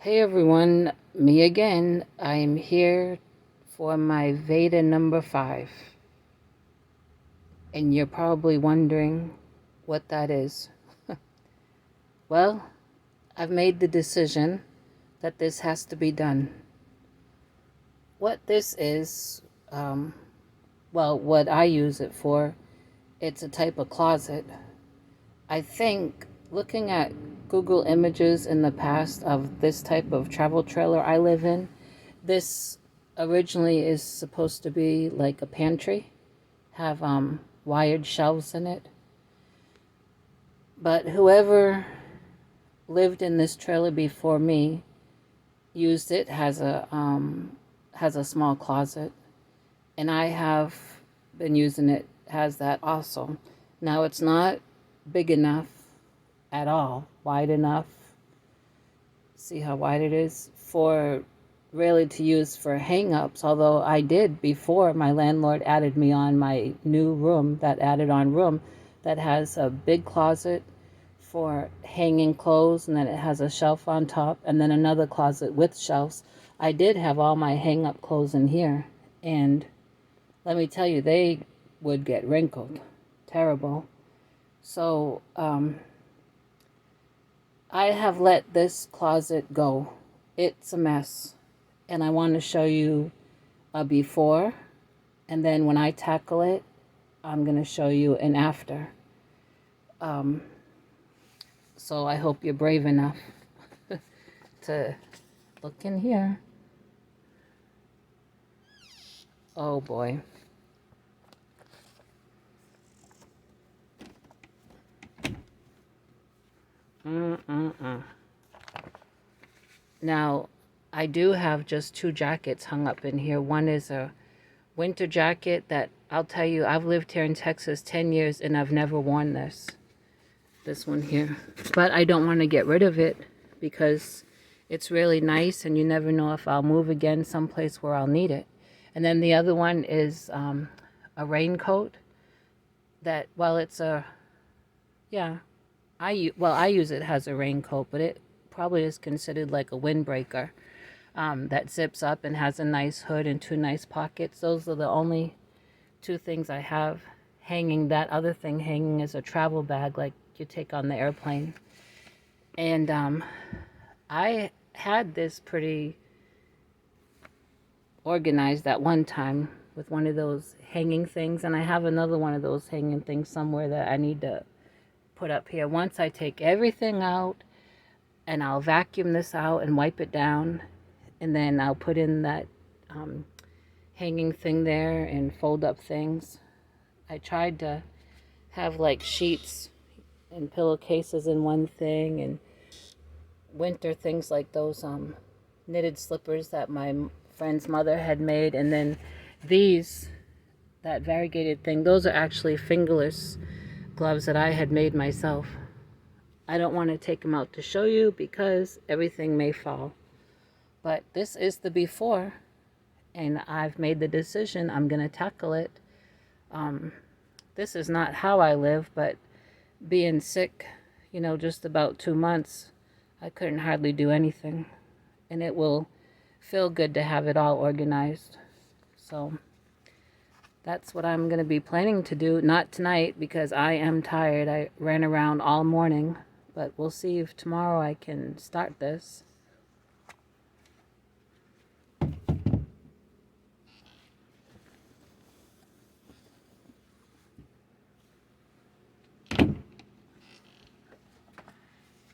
Hey everyone, me again. I'm here for my VEDA number 5. And you're probably wondering what that is. Well, I've made the decision that this has to be done. What this is, what I use it for, it's a type of closet. I think looking at Google images in the past of this type of travel trailer I live in, this originally is supposed to be like a pantry, have wired shelves in it. But whoever lived in this trailer before me used it, has a small closet, and I have been using it, has that also. Now it's not big enough at all, wide enough. See how wide it is for really to use for hang-ups, although I did before my landlord added me on my new room, that added on room that has a big closet for hanging clothes, and then it has a shelf on top, and then another closet with shelves. I did have all my hang-up clothes in here, and let me tell you, they would get wrinkled. Terrible. So I have let this closet go. It's a mess. And I want to show you a before, and then when I tackle it, I'm going to show you an after. So I hope you're brave enough to look in here. Oh boy. Now, I do have just 2 jackets hung up in here. One is a winter jacket that, I'll tell you, I've lived here in Texas 10 years and I've never worn this. This one here. But I don't want to get rid of it because it's really nice, and you never know if I'll move again someplace where I'll need it. And then the other one is a raincoat that, well, it's a, yeah, I use it as a raincoat, but it probably is considered like a windbreaker, that zips up and has a nice hood and 2 nice pockets. Those are the only 2 things I have hanging. That other thing hanging is a travel bag like you take on the airplane. And I had this pretty organized at one time with one of those hanging things, and I have another one of those hanging things somewhere that I need to put up here. Once I take everything out, and I'll vacuum this out and wipe it down, and then I'll put in that hanging thing there and fold up things. I tried to have like sheets and pillowcases in one thing, and winter things like those knitted slippers that my friend's mother had made, and then these, that variegated thing, those are actually fingerless gloves that I had made myself. I don't want to take them out to show you because everything may fall. But this is the before, and I've made the decision I'm going to tackle it. This is not how I live, but being sick, just about 2 months, I couldn't hardly do anything. And it will feel good to have it all organized. So that's what I'm going to be planning to do. Not tonight because I am tired. I ran around all morning. But we'll see if tomorrow I can start this.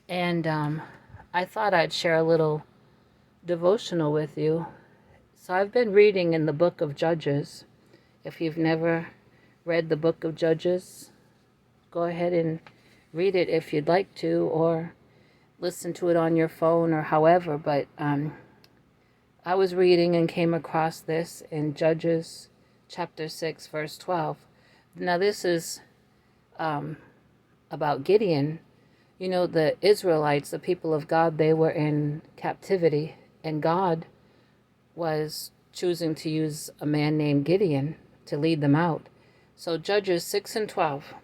And I thought I'd share a little devotional with you. So I've been reading in the book of Judges. If you've never read the book of Judges, go ahead and read it if you'd like to, or listen to it on your phone or however. But I was reading and came across this in Judges chapter 6 verse 12. Now this is about Gideon. The Israelites, the people of God, they were in captivity, and God was choosing to use a man named Gideon to lead them out. So Judges 6 and 12.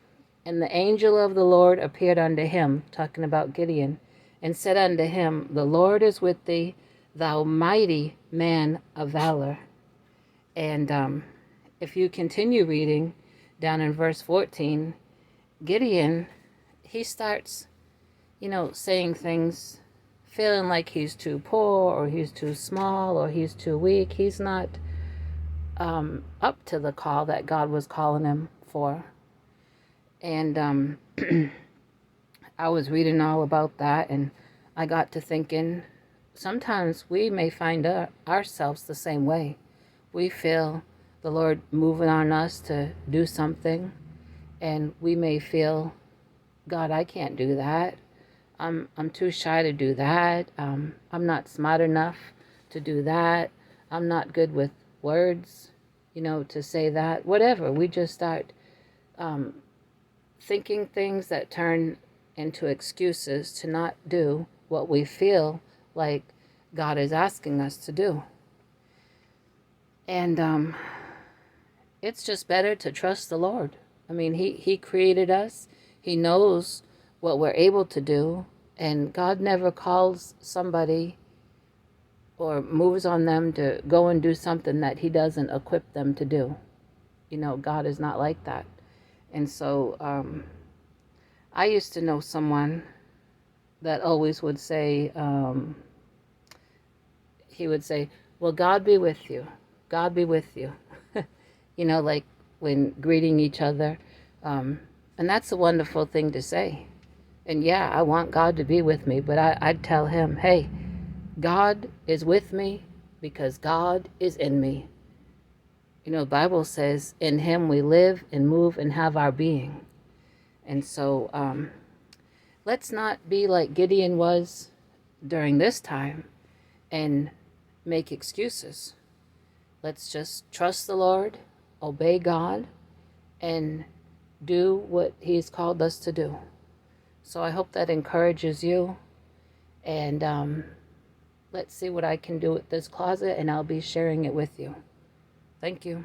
And the angel of the Lord appeared unto him, talking about Gideon, and said unto him, The Lord is with thee, thou mighty man of valor. And if you continue reading down in verse 14, Gideon, he starts, saying things, feeling like he's too poor or he's too small or he's too weak. He's not up to the call that God was calling him for. And I was reading all about that, and I got to thinking, sometimes we may find ourselves the same way. We feel the Lord moving on us to do something, and we may feel, God, I can't do that. I'm too shy to do that. I'm not smart enough to do that. I'm not good with words, to say that. Whatever. We just start thinking things that turn into excuses to not do what we feel like God is asking us to do. And it's just better to trust the Lord. I mean, He created us. He knows what we're able to do, and God never calls somebody or moves on them to go and do something that He doesn't equip them to do. God is not like that. And so I used to know someone that always would say, he would say, well, God be with you. God be with you. Like when greeting each other. And that's a wonderful thing to say. And yeah, I want God to be with me, but I'd tell him, hey, God is with me because God is in me. The Bible says, in Him we live and move and have our being. And so let's not be like Gideon was during this time and make excuses. Let's just trust the Lord, obey God, and do what He's called us to do. So I hope that encourages you. And let's see what I can do with this closet, and I'll be sharing it with you. Thank you.